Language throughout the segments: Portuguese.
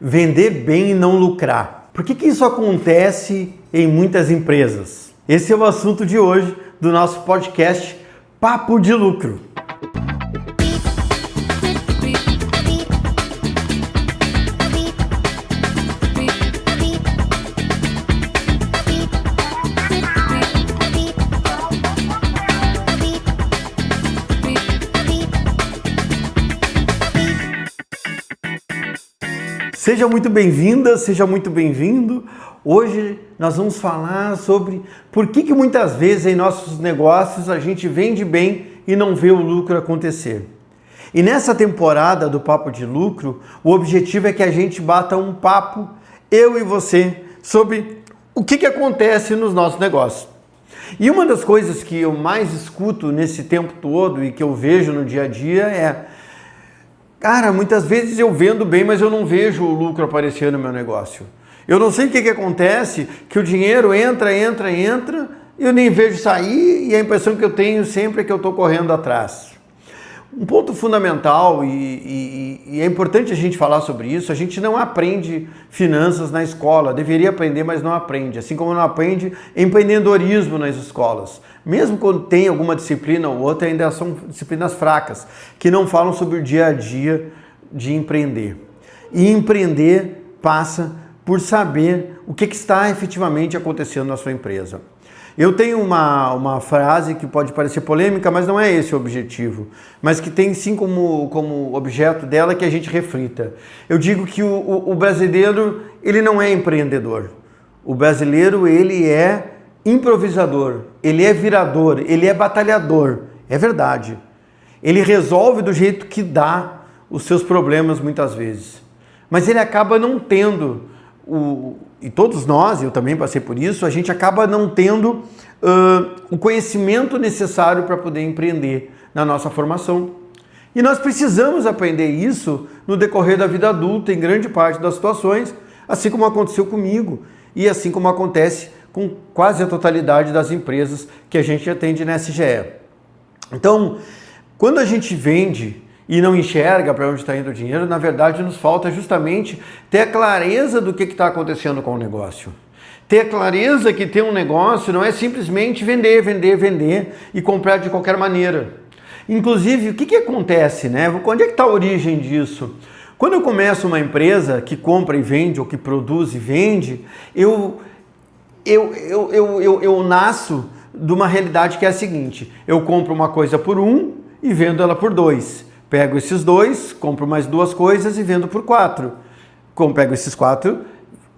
Vender bem e não lucrar. Por que isso acontece em muitas empresas? Esse é o assunto de hoje do nosso podcast Papo de Lucro. Seja muito bem-vinda, seja muito bem-vindo. Hoje nós vamos falar sobre por que muitas vezes em nossos negócios a gente vende bem e não vê o lucro acontecer. E nessa temporada do Papo de Lucro, o objetivo é que a gente bata um papo, eu e você, sobre o que acontece nos nossos negócios. E uma das coisas que eu mais escuto nesse tempo todo e que eu vejo no dia a dia é: cara, muitas vezes eu vendo bem, mas eu não vejo o lucro aparecer no meu negócio. Eu não sei o que acontece, que o dinheiro entra, eu nem vejo sair e a impressão que eu tenho sempre é que eu estou correndo atrás. Um ponto fundamental, e é importante a gente falar sobre isso, a gente não aprende finanças na escola, deveria aprender, mas não aprende, assim como não aprende empreendedorismo nas escolas. Mesmo quando tem alguma disciplina ou outra, ainda são disciplinas fracas, que não falam sobre o dia a dia de empreender. E empreender passa por saber o que está efetivamente acontecendo na sua empresa. Eu tenho uma frase que pode parecer polêmica, mas não é esse o objetivo, mas que tem sim como objeto dela que a gente reflita. Eu digo que o brasileiro, ele não é empreendedor. O brasileiro, ele é improvisador, ele é virador, ele é batalhador. É verdade. Ele resolve do jeito que dá os seus problemas muitas vezes. Mas ele acaba não tendo e todos nós, eu também passei por isso, a gente acaba não tendo o conhecimento necessário para poder empreender na nossa formação. E nós precisamos aprender isso no decorrer da vida adulta, em grande parte das situações, assim como aconteceu comigo e assim como acontece com quase a totalidade das empresas que a gente atende na SGE. Então, quando a gente vende e não enxerga para onde está indo o dinheiro, na verdade nos falta justamente ter a clareza do que está acontecendo com o negócio. Ter a clareza que ter um negócio não é simplesmente vender e comprar de qualquer maneira. Inclusive, o que acontece, né? Onde é que está a origem disso? Quando eu começo uma empresa que compra e vende, ou que produz e vende, eu nasço de uma realidade que é a seguinte: eu compro uma coisa por 1 e vendo ela por 2. Pego esses 2, compro mais 2 coisas e vendo por 4. Pego esses 4,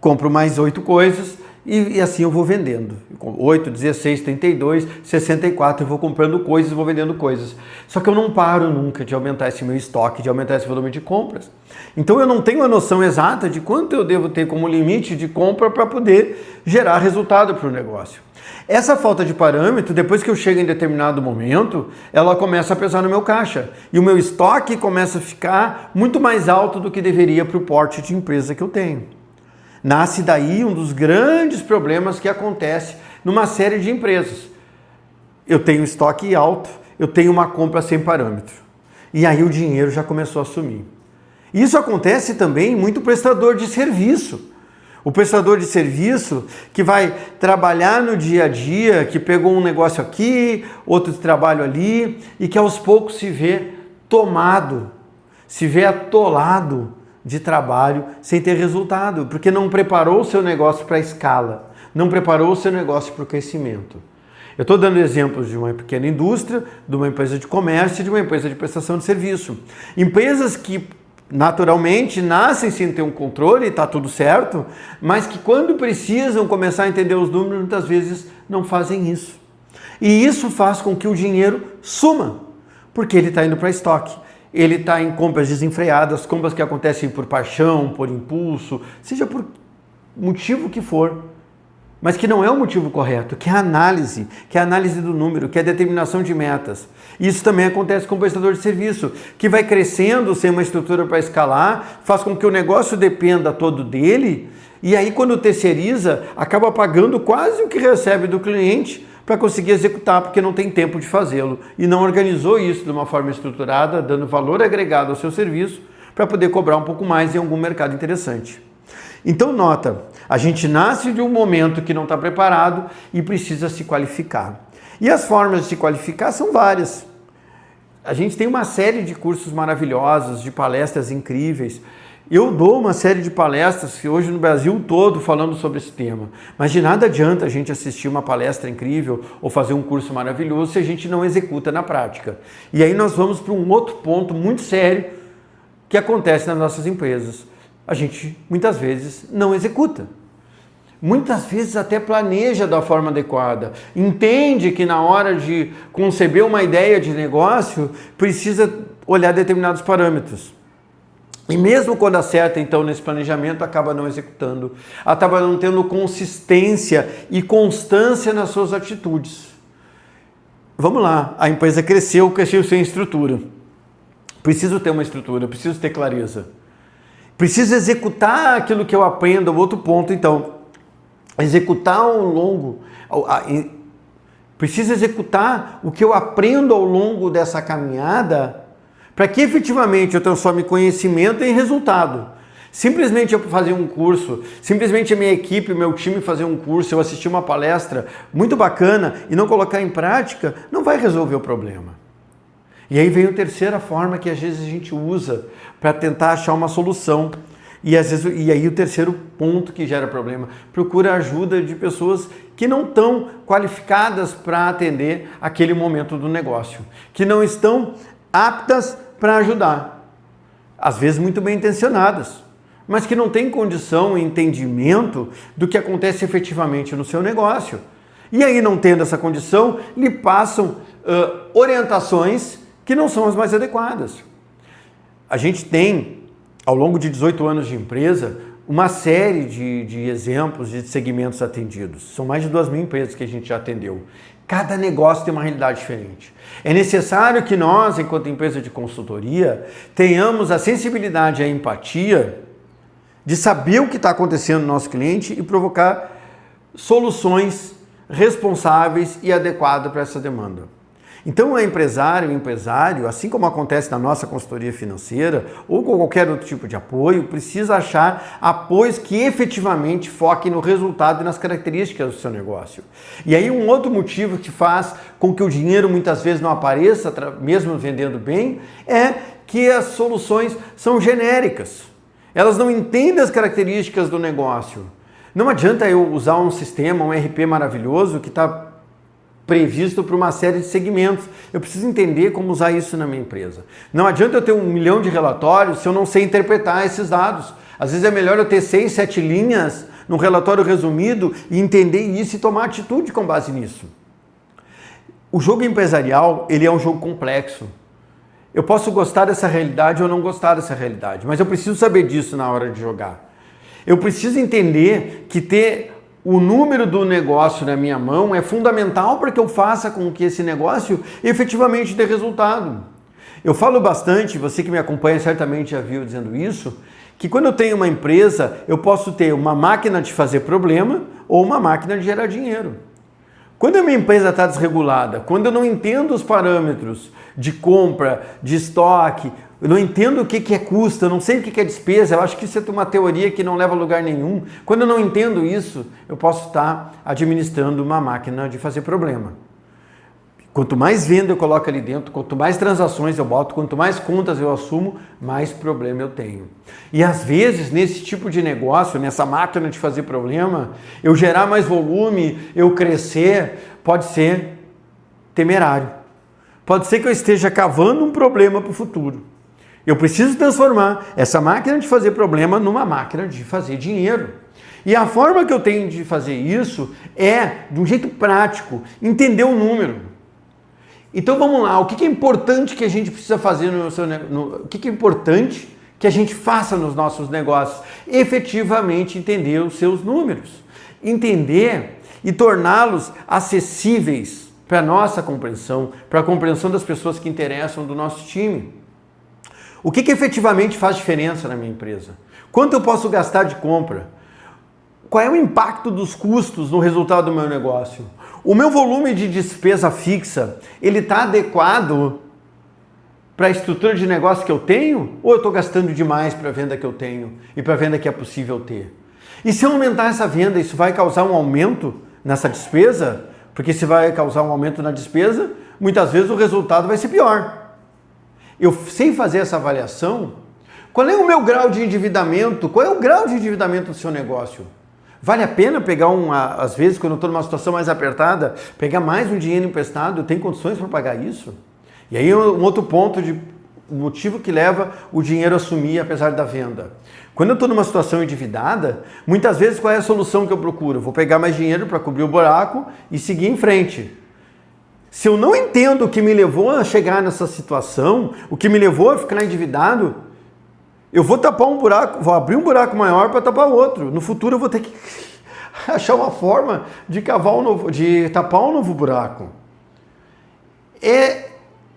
compro mais 8 coisas e assim eu vou vendendo. 8, 16, 32, 64, eu vou comprando coisas, vou vendendo coisas. Só que eu não paro nunca de aumentar esse meu estoque, de aumentar esse volume de compras. Então eu não tenho a noção exata de quanto eu devo ter como limite de compra para poder gerar resultado para o negócio. Essa falta de parâmetro, depois que eu chego em determinado momento, ela começa a pesar no meu caixa. E o meu estoque começa a ficar muito mais alto do que deveria para o porte de empresa que eu tenho. Nasce daí um dos grandes problemas que acontece numa série de empresas. Eu tenho estoque alto, eu tenho uma compra sem parâmetro. E aí o dinheiro já começou a sumir. Isso acontece também em muito prestador de serviço. O prestador de serviço que vai trabalhar no dia a dia, que pegou um negócio aqui, outro de trabalho ali, e que aos poucos se vê tomado, se vê atolado de trabalho sem ter resultado, porque não preparou o seu negócio para a escala, não preparou o seu negócio para o crescimento. Eu estou dando exemplos de uma pequena indústria, de uma empresa de comércio e de uma empresa de prestação de serviço. Empresas que naturalmente nascem sem ter um controle, está tudo certo, mas que quando precisam começar a entender os números, muitas vezes não fazem isso. E isso faz com que o dinheiro suma, porque ele está indo para estoque. Ele está em compras desenfreadas, compras que acontecem por paixão, por impulso, seja por motivo que for, mas que não é o motivo correto, que é a análise do número, que é a determinação de metas. Isso também acontece com o prestador de serviço, que vai crescendo sem uma estrutura para escalar, faz com que o negócio dependa todo dele, e aí quando terceiriza, acaba pagando quase o que recebe do cliente para conseguir executar, porque não tem tempo de fazê-lo, e não organizou isso de uma forma estruturada, dando valor agregado ao seu serviço, para poder cobrar um pouco mais em algum mercado interessante. Então nota, a gente nasce de um momento que não está preparado e precisa se qualificar. E as formas de se qualificar são várias. A gente tem uma série de cursos maravilhosos, de palestras incríveis. Eu dou uma série de palestras hoje no Brasil todo falando sobre esse tema. Mas de nada adianta a gente assistir uma palestra incrível ou fazer um curso maravilhoso se a gente não executa na prática. E aí nós vamos para um outro ponto muito sério que acontece nas nossas empresas. A gente muitas vezes não executa. Muitas vezes até planeja da forma adequada, entende que na hora de conceber uma ideia de negócio precisa olhar determinados parâmetros. E mesmo quando acerta então nesse planejamento, acaba não executando, acaba não tendo consistência e constância nas suas atitudes. Vamos lá, a empresa cresceu sem estrutura. Preciso ter uma estrutura, preciso ter clareza. Preciso executar aquilo que eu aprendo, outro ponto então. Executar ao longo, preciso executar o que eu aprendo ao longo dessa caminhada para que efetivamente eu transforme conhecimento em resultado. Simplesmente eu fazer um curso, simplesmente a minha equipe, o meu time fazer um curso, eu assistir uma palestra muito bacana e não colocar em prática, não vai resolver o problema. E aí vem a terceira forma que às vezes a gente usa para tentar achar uma solução. E aí o terceiro ponto que gera problema, procura ajuda de pessoas que não estão qualificadas para atender aquele momento do negócio, que não estão aptas para ajudar, às vezes muito bem intencionadas, mas que não têm condição e entendimento do que acontece efetivamente no seu negócio. E aí, não tendo essa condição, lhe passam orientações que não são as mais adequadas. A gente tem, ao longo de 18 anos de empresa, uma série de exemplos de segmentos atendidos. São mais de 2.000 empresas que a gente já atendeu. Cada negócio tem uma realidade diferente. É necessário que nós, enquanto empresa de consultoria, tenhamos a sensibilidade e a empatia de saber o que está acontecendo no nosso cliente e provocar soluções responsáveis e adequadas para essa demanda. Então, o empresário, assim como acontece na nossa consultoria financeira ou com qualquer outro tipo de apoio, precisa achar apoios que efetivamente foquem no resultado e nas características do seu negócio. E aí um outro motivo que faz com que o dinheiro muitas vezes não apareça, mesmo vendendo bem, é que as soluções são genéricas. Elas não entendem as características do negócio. Não adianta eu usar um sistema, um RP maravilhoso que está previsto para uma série de segmentos. Eu preciso entender como usar isso na minha empresa. Não adianta eu ter 1 milhão de relatórios se eu não sei interpretar esses dados. Às vezes é melhor eu ter 6, 7 linhas num relatório resumido e entender isso e tomar atitude com base nisso. O jogo empresarial, ele é um jogo complexo. Eu posso gostar dessa realidade ou não gostar dessa realidade, mas eu preciso saber disso na hora de jogar. Eu preciso entender que ter o número do negócio na minha mão é fundamental para que eu faça com que esse negócio efetivamente dê resultado. Eu falo bastante, você que me acompanha certamente já viu dizendo isso, que quando eu tenho uma empresa, eu posso ter uma máquina de fazer problema ou uma máquina de gerar dinheiro. Quando a minha empresa está desregulada, quando eu não entendo os parâmetros de compra, de estoque, eu não entendo o que é custo, eu não sei o que é despesa, eu acho que isso é uma teoria que não leva a lugar nenhum. Quando eu não entendo isso, eu posso estar administrando uma máquina de fazer problema. Quanto mais venda eu coloco ali dentro, quanto mais transações eu boto, quanto mais contas eu assumo, mais problema eu tenho. E às vezes, nesse tipo de negócio, nessa máquina de fazer problema, eu gerar mais volume, eu crescer, pode ser temerário. Pode ser que eu esteja cavando um problema para o futuro. Eu preciso transformar essa máquina de fazer problema numa máquina de fazer dinheiro. E a forma que eu tenho de fazer isso é, de um jeito prático, entender o número. Então vamos lá, o que é importante que a gente precisa fazer o que é importante que a gente faça nos nossos negócios? Efetivamente entender os seus números. Entender e torná-los acessíveis para a nossa compreensão, para a compreensão das pessoas que interessam do nosso time. O que efetivamente faz diferença na minha empresa? Quanto eu posso gastar de compra? Qual é o impacto dos custos no resultado do meu negócio? O meu volume de despesa fixa, ele está adequado para a estrutura de negócio que eu tenho, ou eu estou gastando demais para a venda que eu tenho e para a venda que é possível ter? E se eu aumentar essa venda, isso vai causar um aumento nessa despesa? Porque se vai causar um aumento na despesa, muitas vezes o resultado vai ser pior. Eu sei fazer essa avaliação. Qual é o meu grau de endividamento? Qual é o grau de endividamento do seu negócio? Vale a pena pegar às vezes, quando eu estou numa situação mais apertada, pegar mais um dinheiro emprestado? Eu tenho condições para pagar isso? E aí um outro ponto o motivo que leva o dinheiro a sumir apesar da venda. Quando eu estou numa situação endividada, muitas vezes qual é a solução que eu procuro? Eu vou pegar mais dinheiro para cobrir o buraco e seguir em frente. Se eu não entendo o que me levou a chegar nessa situação, o que me levou a ficar endividado, eu vou tapar um buraco, vou abrir um buraco maior para tapar outro. No futuro eu vou ter que achar uma forma de tapar um novo buraco. É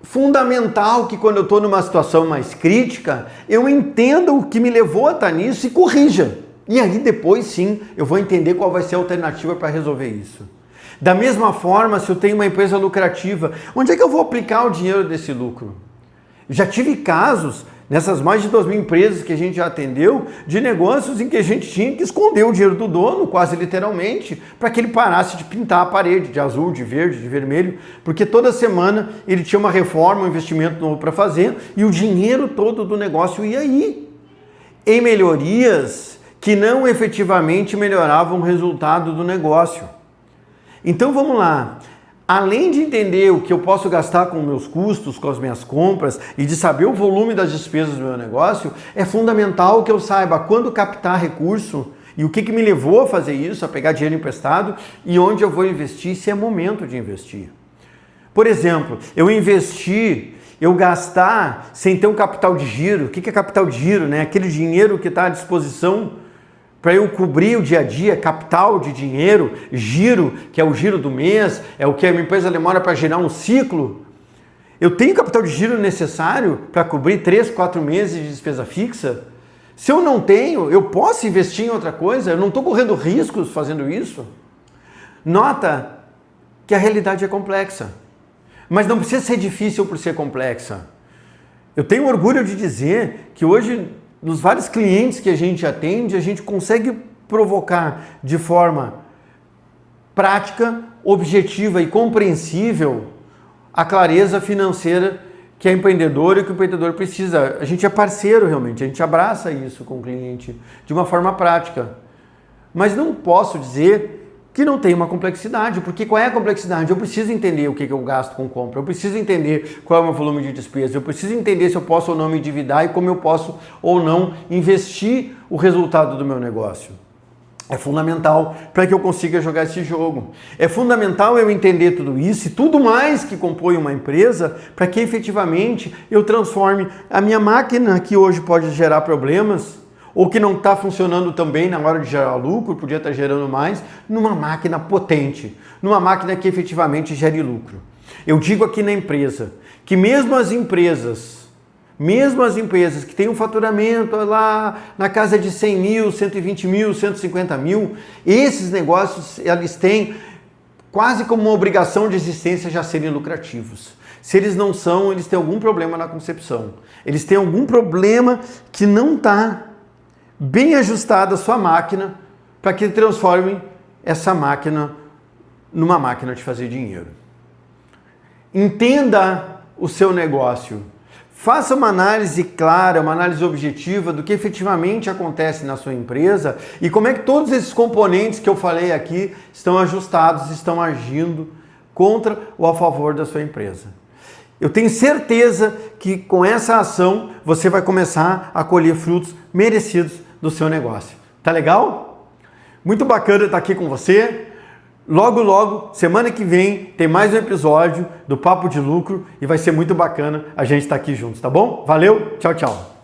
fundamental que quando eu estou numa situação mais crítica, eu entenda o que me levou a estar nisso e corrija. E aí depois sim, eu vou entender qual vai ser a alternativa para resolver isso. Da mesma forma, se eu tenho uma empresa lucrativa, onde é que eu vou aplicar o dinheiro desse lucro? Já tive casos, nessas mais de 2.000 empresas que a gente já atendeu, de negócios em que a gente tinha que esconder o dinheiro do dono, quase literalmente, para que ele parasse de pintar a parede de azul, de verde, de vermelho, porque toda semana ele tinha uma reforma, um investimento novo para fazer e o dinheiro todo do negócio ia aí, em melhorias que não efetivamente melhoravam o resultado do negócio. Então vamos lá. Além de entender o que eu posso gastar com meus custos, com as minhas compras e de saber o volume das despesas do meu negócio, é fundamental que eu saiba quando captar recurso e o que me levou a fazer isso, a pegar dinheiro emprestado e onde eu vou investir, se é momento de investir. Por exemplo, eu gastar sem ter um capital de giro. O que é capital de giro? Aquele dinheiro que está à disposição para eu cobrir o dia a dia, capital de dinheiro, giro, que é o giro do mês, é o que a minha empresa demora para gerar um ciclo. Eu tenho capital de giro necessário para cobrir 3, 4 meses de despesa fixa? Se eu não tenho, eu posso investir em outra coisa? Eu não estou correndo riscos fazendo isso? Nota que a realidade é complexa, mas não precisa ser difícil por ser complexa. Eu tenho orgulho de dizer que hoje, nos vários clientes que a gente atende, a gente consegue provocar de forma prática, objetiva e compreensível a clareza financeira que é empreendedor e que o empreendedor precisa. A gente é parceiro realmente, a gente abraça isso com o cliente de uma forma prática. Mas não posso dizer que não tem uma complexidade, porque qual é a complexidade? Eu preciso entender o que eu gasto com compra, eu preciso entender qual é o meu volume de despesa, eu preciso entender se eu posso ou não me endividar e como eu posso ou não investir o resultado do meu negócio. É fundamental para que eu consiga jogar esse jogo. É fundamental eu entender tudo isso e tudo mais que compõe uma empresa para que efetivamente eu transforme a minha máquina, que hoje pode gerar problemas, ou que não está funcionando tão bem na hora de gerar lucro, podia estar gerando mais, numa máquina potente, numa máquina que efetivamente gere lucro. Eu digo aqui na empresa que mesmo as empresas que têm um faturamento lá na casa de 100 mil, 120 mil, 150 mil, esses negócios eles têm quase como uma obrigação de existência já serem lucrativos. Se eles não são, eles têm algum problema na concepção. Eles têm algum problema que não está bem ajustada a sua máquina para que transforme essa máquina numa máquina de fazer dinheiro. Entenda o seu negócio. Faça uma análise clara, uma análise objetiva do que efetivamente acontece na sua empresa e como é que todos esses componentes que eu falei aqui estão ajustados, estão agindo contra ou a favor da sua empresa. Eu tenho certeza que com essa ação você vai começar a colher frutos merecidos do seu negócio. Tá legal? Muito bacana estar aqui com você. Logo, logo, semana que vem, tem mais um episódio do Papo de Lucro e vai ser muito bacana a gente estar aqui juntos, tá bom? Valeu, tchau, tchau.